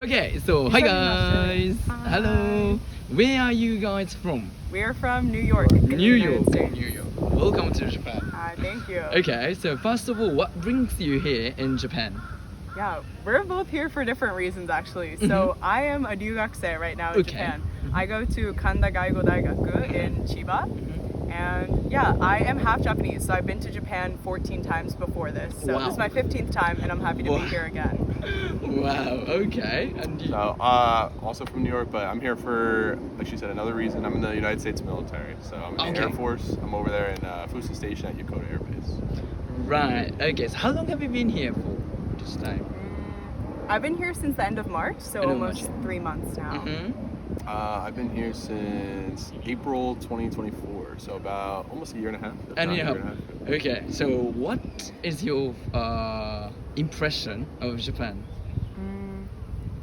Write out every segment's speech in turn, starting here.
Okay, so hi guys. Hi. Hello. Where are you guys from? We're from New York. in the New United York. States. New York. Welcome to Japan. Thank you. Okay, so first of all, what brings you here in Japan? Yeah, we're both here for different reasons actually. So I am a ryugakusei right now in Okay. Japan. I go to Kanda Gaigo Daigaku in Chiba. And yeah, I am half Japanese, so I've been to Japan 14 times before this. So Wow. this is my 15th time, and I'm happy to Wow. be here again. Wow. Okay. And you? So, also from New York, but I'm here for, like she said, another reason. I'm in the United States military, so I'm in the Okay. Air Force. I'm over there in Fusa Station at Yokota Air Base. Right. Okay. So how long have you been here for this time? I've been here since the end of March, so End of almost March. 3 months now. I've been here since April 2024, so about almost a year and a half. And About you a have. year and a half. Okay. So what is your impression of Japan?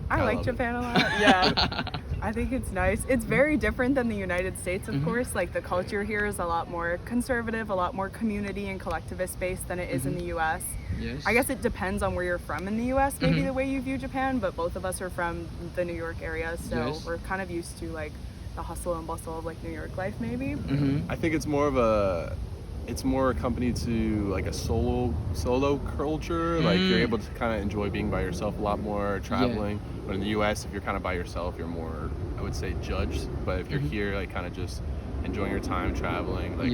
I I like love Japan a lot. Yeah. I think it's nice. It's very different than the United States, of course. Like the culture here is a lot more conservative, a lot more community and collectivist based than it is in the US. Yes. I guess it depends on where you're from in the US, maybe the way you view Japan, but both of us are from the New York area, so Yes. we're kind of used to like the hustle and bustle of like New York life maybe. I think it's more accompanied to like a solo culture. Like you're able to kind of enjoy being by yourself a lot more, traveling. But in the U.S., if you're kind of by yourself, you're more, I would say, judged. But if you're here, like kind of just enjoying your time traveling, like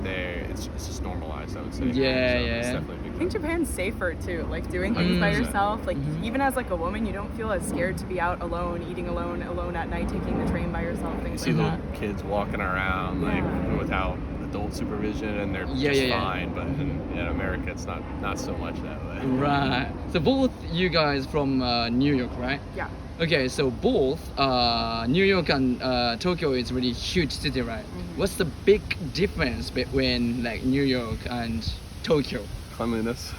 there, it's just normalized, I would say. Yeah, so yeah. It's definitely a big I think Japan's safer too, like doing things by 100%. yourself. Like even as like a woman, you don't feel as scared to be out alone, eating alone at night, taking the train by yourself, You things see like little that. kids walking around like Yeah. without adult supervision, and they're Yeah, just yeah, yeah. fine. But in America, it's not so much that way. Right. So both you guys from New York, right? Yeah. Okay, so both New York and Tokyo is really huge city, right? What's the big difference between like New York and Tokyo? Cleanliness.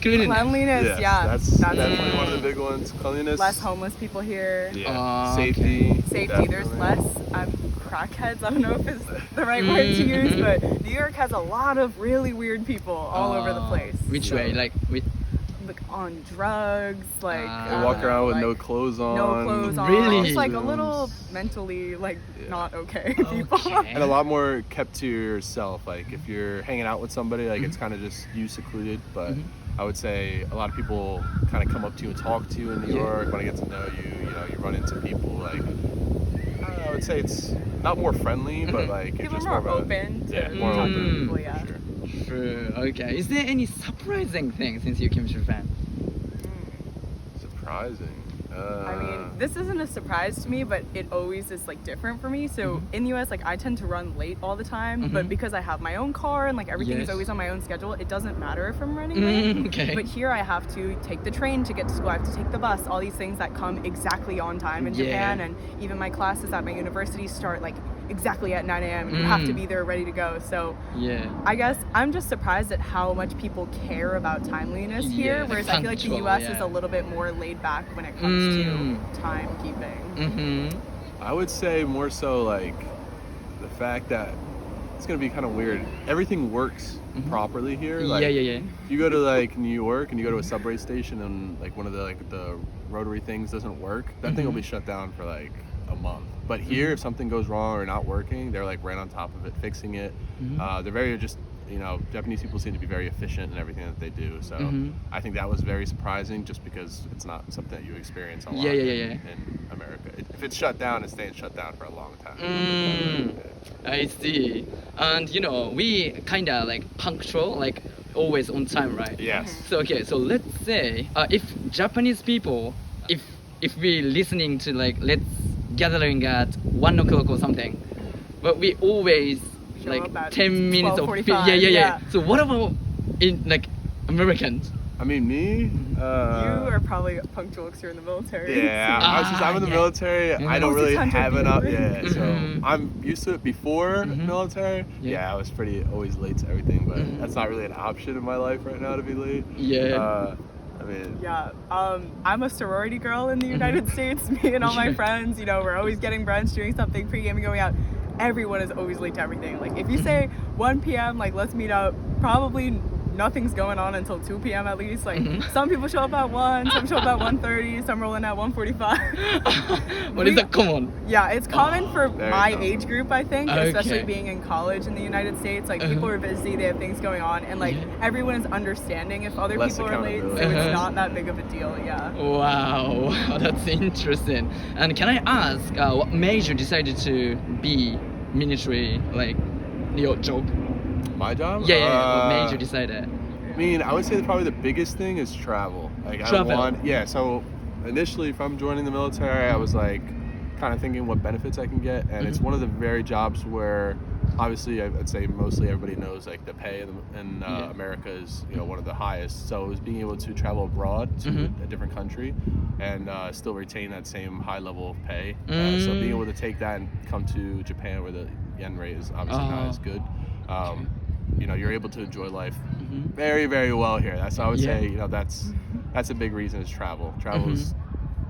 Cleanliness, yeah. That's definitely one of the big ones. Cleanliness. Less homeless people here. Yeah. Okay. Safety. Safety, there's definitely. less crackheads, I don't know if it's the right word to use, but New York has a lot of really weird people all over the place. Which So, way? Like like on drugs, like They walk around with like, no clothes on. no clothes on. Really? Just like a little mentally like not okay people. Okay. And a lot more kept to yourself. Like if you're hanging out with somebody, like it's kind of just you secluded. But I would say a lot of people kind of come up to you and talk to you in New York, want to get to know you. You know, you run into people like I would say it's not more friendly, but like you're People just are more more of a- open to yeah, more talk to open. people, yeah. For sure. True. Okay. Is there any surprising thing since you came to Japan? Surprising. I mean, this isn't a surprise to me, but it always is like different for me. So in the US, like I tend to run late all the time, but because I have my own car and like everything is Yes. always on my own schedule, it doesn't matter if I'm running late. Okay. But here I have to take the train to get to school. I have to take the bus. All these things that come exactly on time in Japan, and even my classes at my university start like exactly at 9 a.m. and you have to be there ready to go. So Yeah. I guess I'm just surprised at how much people care about timeliness here, Yeah, whereas I feel like the punctual, US is yeah. a little bit more laid back when it comes to timekeeping. Mm-hmm. I would say more so like the fact that it's gonna be kind of weird. Everything works properly here. Like, yeah. You go to like New York and you go to a subway station and like one of the rotary things doesn't work. That thing will be shut down for like a month. But here, if something goes wrong or not working, they're like right on top of it, fixing it. They're very just, you know, Japanese people seem to be very efficient in everything that they do. So I think that was very surprising just because it's not something that you experience a lot Yeah. in America. If it's shut down, it's staying shut down for a long time. I see. And you know, we kinda like punctual, like always on time, right? Yes. So okay, so let's say if Japanese people, if we listening to like let's gathering at 1 o'clock or something, but we always Show like up at 10 minutes or 12:45, yeah. yeah. So what about in like Americans? I mean, me. You are probably punctual because you're in the military. Yeah, I'm in the yeah. military. I don't Oh, really 600 have enough. people. Yeah, so I'm used to it before military. Yeah. Yeah, I was pretty always late to everything, but that's not really an option in my life right now to be late. Yeah. I mean, Yeah, I'm a sorority girl in the United States. Me and all my friends, you know, we're always getting brunch, doing something, pre-game and going out. Everyone is always late to everything. Like if you say 1 p.m., like let's meet up, probably nothing's going on until 2 p.m. at least. Like some people show up at 1, some show up at 1:30, some roll in at 1:45. What is that common? Yeah, it's common for there my you go. age group, I think, Okay. especially being in college in the United States. Like people are busy, they have things going on, and like everyone is understanding if other Less people are late, so accountability. it's not that big of a deal. Yeah. Wow, that's interesting. And can I ask, what made you decided to be military, like your job? My job? What made you decide that? I mean, I would say that probably the biggest thing is travel. Like Travel. So initially from joining the military, I was like kind of thinking what benefits I can get, and it's one of the very jobs where obviously I'd say mostly everybody knows like the pay in America is one of the highest. So it was being able to travel abroad to a different country and still retain that same high level of pay. So being able to take that and come to Japan where the yen rate is obviously not as good. You're able to enjoy life very, very well here. That's I would say. That's a big reason is travel. Travel is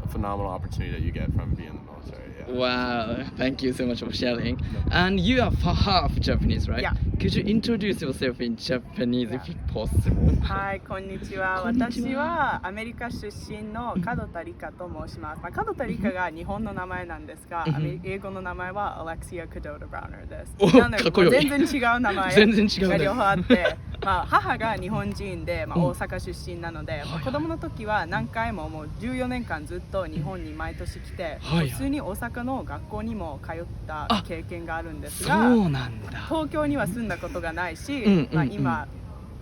a phenomenal opportunity that you get from being in the military. Yeah. Wow, thank you so much for sharing. And you are half Japanese, right? Yeah. Could you introduce yourself in Japanese if possible? はい、こんにちは。こんにちは。私はアメリカ出身の門田理香と申します。門田理香が日本の名前なんですが、英語の名前はアレクシア・カドータ・ブラウナーです。おなのでかっこよい全然違う名前全然違うねが両方あって、母が日本人で、大阪出身なので、子供の時は何回ももう14年間ずっと日本に毎年来て、普通に大阪の学校にも通った経験があるんですが、そうなんだ。東京には住んだことがないし、今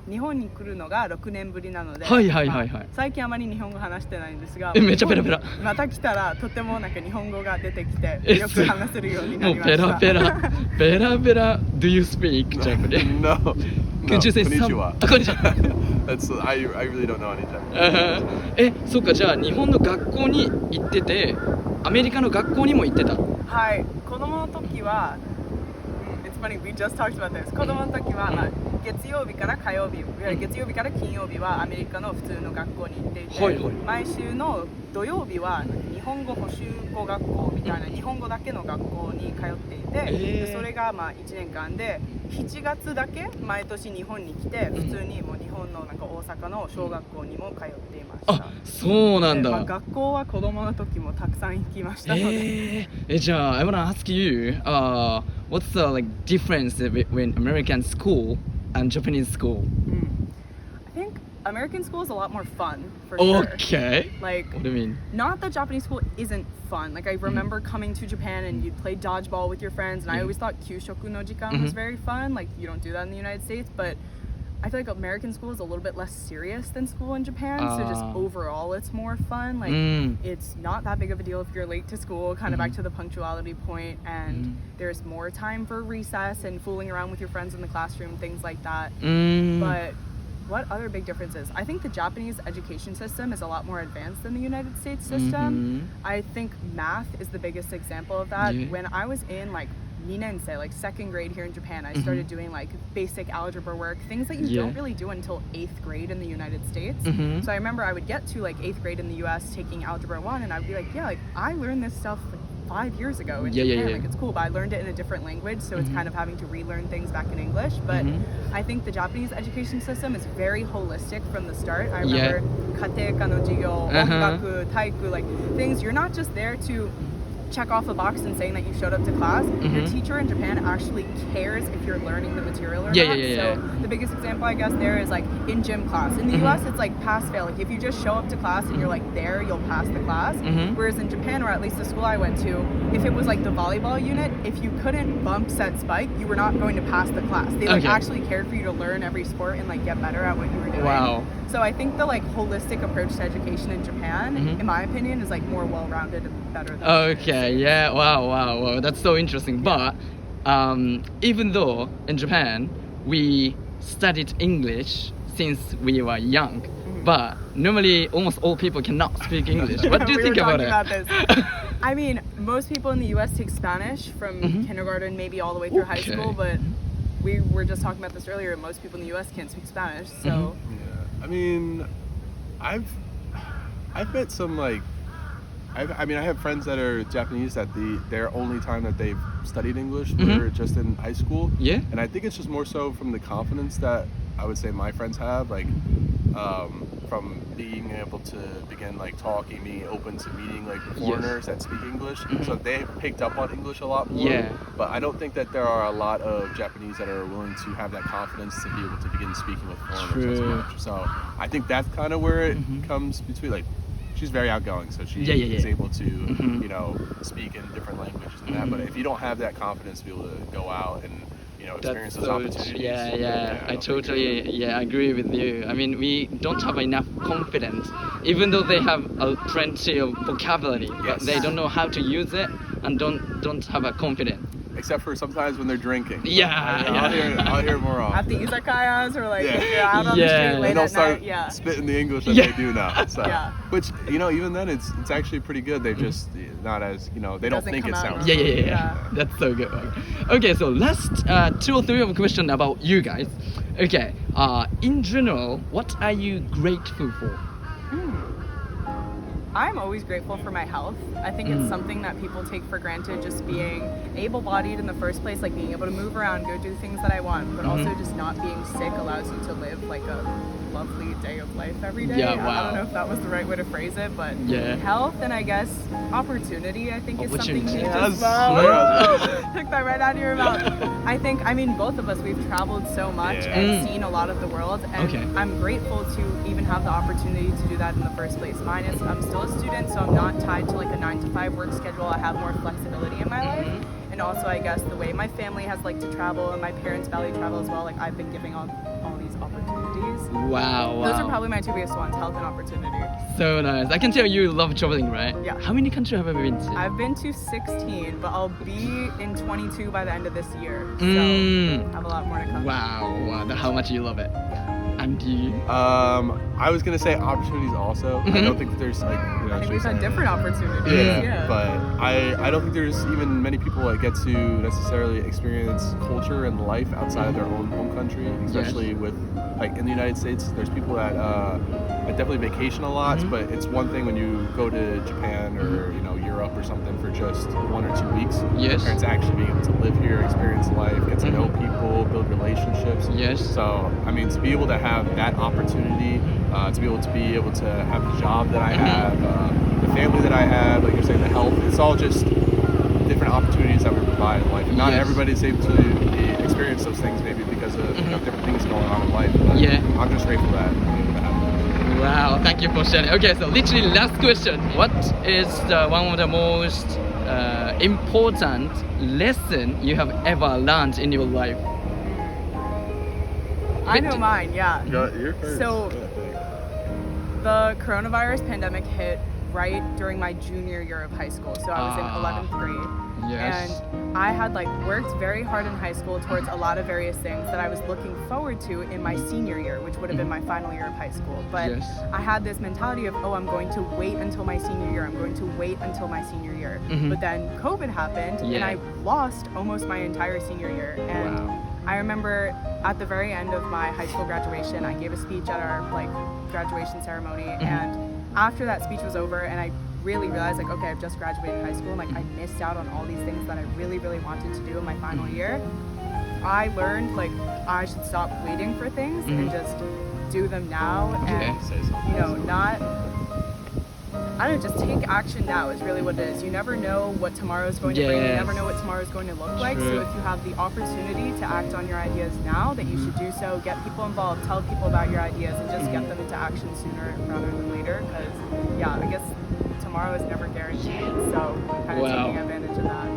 日本に来るのが6年ぶりなので、最近あまり日本語話してないんですが、めっちゃペラペラ。また来たらとてもなんか日本語が出てきてよく話せるようになりました。もうペラペラ。Do you speak Japanese? No. Could you say Konnichiwa. some? こんにちは。I really don't know any Japanese. そうか、じゃあ日本の学校に行ってて、アメリカの学校にも行ってた。はい、子供の時は、It's funny, we just talked about this. 子供の時は、月曜日から火曜日、月曜日から金曜日はアメリカの普通の学校に行っていて、毎週の土曜日は日本語補習校学校みたいな日本語だけの学校に通っていて、でそれが1年間で7月だけ毎年日本に来て、普通にもう日本のなんか大阪の小学校にも通っていました。そうなんだ。学校は子供の時もたくさん行きましたので。じゃあ I wanna ask you, what's the difference between American school and Japanese school? I think American school is a lot more fun, for sure. Okay. Like, what do you mean? Not that Japanese school isn't fun. Like, I remember coming to Japan and you'd play dodgeball with your friends, and I always thought kyushoku no jikan was very fun. Like, you don't do that in the United States, but I feel like American school is a little bit less serious than school in Japan, so just overall it's more fun. Like, it's not that big of a deal if you're late to school, kind of back to the punctuality point, and there's more time for recess and fooling around with your friends in the classroom, things like that. But what other big differences? I think the Japanese education system is a lot more advanced than the United States system. I think math is the biggest example of that. When I was in 2年生, like second grade here in Japan, I started doing basic algebra work, things that you don't really do until 8th grade in the United States. So I remember I would get to 8th grade in the US taking algebra 1, and I would be like, I learned this stuff 5 years ago in Japan. It's cool, but I learned it in a different language, so it's kind of having to relearn things back in English. But I think the Japanese education system is very holistic from the start. I remember 家庭科の授業、音楽、体育, things. You're not just there to check off a box and saying that you showed up to class. Your teacher in Japan actually cares if you're learning the material or not. So the biggest example, I guess, there is in gym class. In the US, it's pass-fail. If you just show up to class and you're there, you'll pass the class. Whereas in Japan, or at least the school I went to, if it was the volleyball unit, if you couldn't bump, set, spike, you were not going to pass the class. They actually cared for you to learn every sport and get better at what you were doing. Wow. So I think the holistic approach to education in Japan, in my opinion, is more well-rounded and better than Okay, yeah, wow, that's so interesting. But even though in Japan we studied English since we were young, but normally almost all people cannot speak English. What do you think about it? This. I mean, most people in the US take Spanish from kindergarten, maybe all the way through high school, but we were just talking about this earlier, most people in the US can't speak Spanish, so... I mean, I've met some I have friends that are Japanese that their only time that they've studied English were just in high school. And I think it's just more so from the confidence that I would say my friends have, like from being able to begin like talking, being open to meeting like foreigners that speak English. So they picked up on English a lot more. Yeah. But I don't think that there are a lot of Japanese that are willing to have that confidence to be able to begin speaking with foreigners as much. So I think that's kind of where it comes between, like, she's very outgoing, so she is able to, you know, speak in different languages and that. But if you don't have that confidence to be able to go out and, you know, experience those opportunities. I totally agree with you. I mean, we don't have enough confidence, even though they have plenty of vocabulary, but they don't know how to use it and don't have a confidence. Except for sometimes when they're drinking. I'll hear more often. At the izakayas or like if you're out on the street late and they'll at start night. spitting the English that they do now. So, Which, you know, even then it's actually pretty good. They're just not as, you know, they don't think it sounds good. That's so good. Okay, so last 2 or 3 of question about you guys. Okay, in general, what are you grateful for? I'm always grateful for my health. I think it's something that people take for granted, just being able-bodied in the first place, like being able to move around, go do things that I want, but also just not being sick allows you to live like a lovely day of life every day. I don't know if that was the right way to phrase it, but health and I guess opportunity, I think is something neat as well. Took that right out of your mouth. I mean, both of us, we've traveled so much and seen a lot of the world, and I'm grateful to even have the opportunity to do that in the first place. Mine is, I'm still a student, so I'm not tied to like a 9-to-5 work schedule. I have more flexibility in my life. And also, I guess, the way my family has liked to travel and my parents value travel as well, like I've been giving all these opportunities. Wow. Those are probably my 2 biggest ones, health and opportunity. So nice. I can tell you love traveling, right? Yeah. How many countries have you been to? I've been to 16, but I'll be in 22 by the end of this year. So I have a lot more to come. Wow. How much you love it. And you? I was gonna say opportunities also. I don't think that there's like, you know, I think we've had different opportunities. But I don't think there's even many people that get to necessarily experience culture and life outside of their own home country, especially with, like, in the United States, there's people that definitely vacation a lot, but it's one thing when you go to Japan or, you know, Europe or something for just 1 or 2 weeks. It's actually being able to live here, experience life, get to know people, build relationships. So, I mean, to be able to have that opportunity, to be able to have the job that I have, the family that I have, like you're saying, the health, it's all just different opportunities that we provide in life. And not everybody's able to experience those things maybe because of you know, different things going on in life. But I'm just grateful that I'm able to have that. Wow, thank you for sharing. Okay, so literally last question. What is one of the most important lesson you have ever learned in your life? I know mine, You're first. So, the coronavirus pandemic hit right during my junior year of high school. So I was in 11th grade. And I had like worked very hard in high school towards a lot of various things that I was looking forward to in my senior year, which would have been my final year of high school. But I had this mentality of, I'm going to wait until my senior year. I'm going to wait until my senior year. But then COVID happened and I lost almost my entire senior year. And I remember at the very end of my high school graduation, I gave a speech at our like graduation ceremony, and after that speech was over and I really realized like, okay, I've just graduated high school and like I missed out on all these things that I really, really wanted to do in my final year. I learned like I should stop waiting for things and just do them now and, you know, not, I don't know, just take action now is really what it is. You never know what tomorrow is going to bring. You never know what tomorrow is going to look like. So if you have the opportunity to act on your ideas now, that you should do so. Get people involved, tell people about your ideas, and just get them into action sooner rather than later. Because, I guess tomorrow is never guaranteed. So kind of taking advantage of that.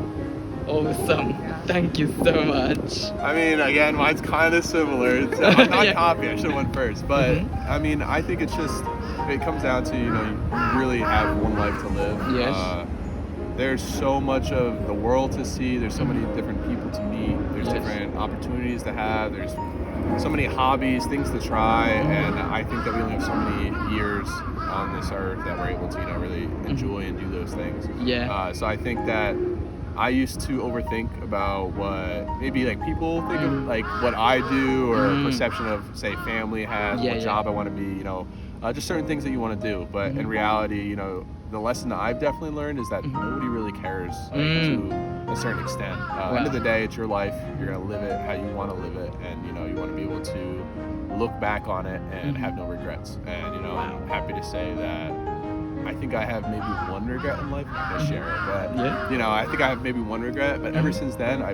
Awesome. Thank you so much. I mean, again, mine's kind of similar. I'm not copy. I should have went first. But, I mean, I think it's just, it comes down to, you know, you really have one life to live. There's so much of the world to see. There's so many different people to meet. There's different opportunities to have. There's so many hobbies, things to try. And I think that we only have so many years on this earth that we're able to, you know, really enjoy and do those things. So I think that I used to overthink about what maybe like people think of like what I do or perception of say family has, what job I want to be, you know, just certain things that you want to do. But in reality, you know, the lesson that I've definitely learned is that nobody really cares to a certain extent. End of the day, it's your life. You're gonna live it how you want to live it, and you know you want to be able to look back on it and have no regrets. And you know, I'm happy to say that I think I have maybe one regret in life. I'm gonna share it, but you know, I think I have maybe one regret. But ever since then, I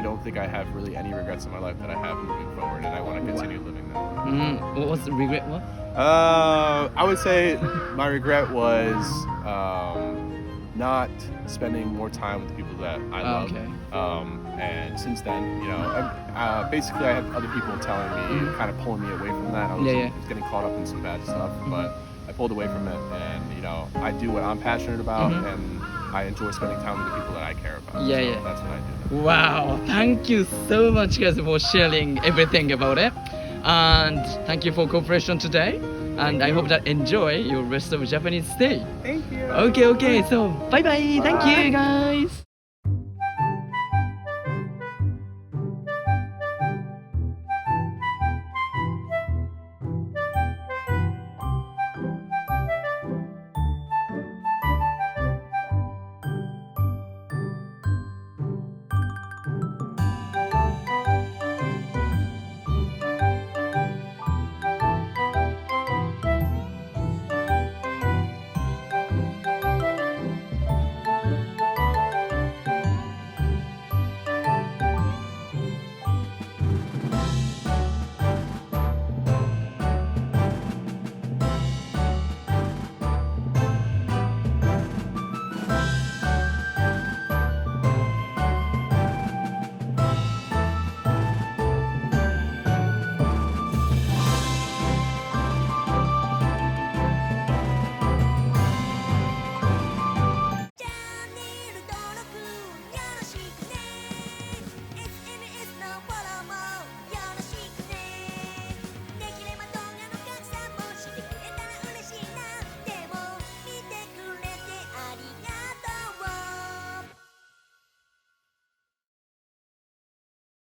don't think I have really any regrets in my life that I have moving forward, and I want to continue living them. What was the regret? What? I would say my regret was not spending more time with the people that I love. Okay. And since then, you know, basically I had other people telling me, kind of pulling me away from that. I was getting caught up in some bad stuff, but I pulled away from it, and you know, I do what I'm passionate about, and I enjoy spending time with the people that I care about. Yeah, so yeah. That's what I do. Wow, thank you so much guys for sharing everything about it, and thank you for cooperation today, and I hope that enjoy your rest of Japanese stay. Thank you. Okay, so bye bye. Thank you guys.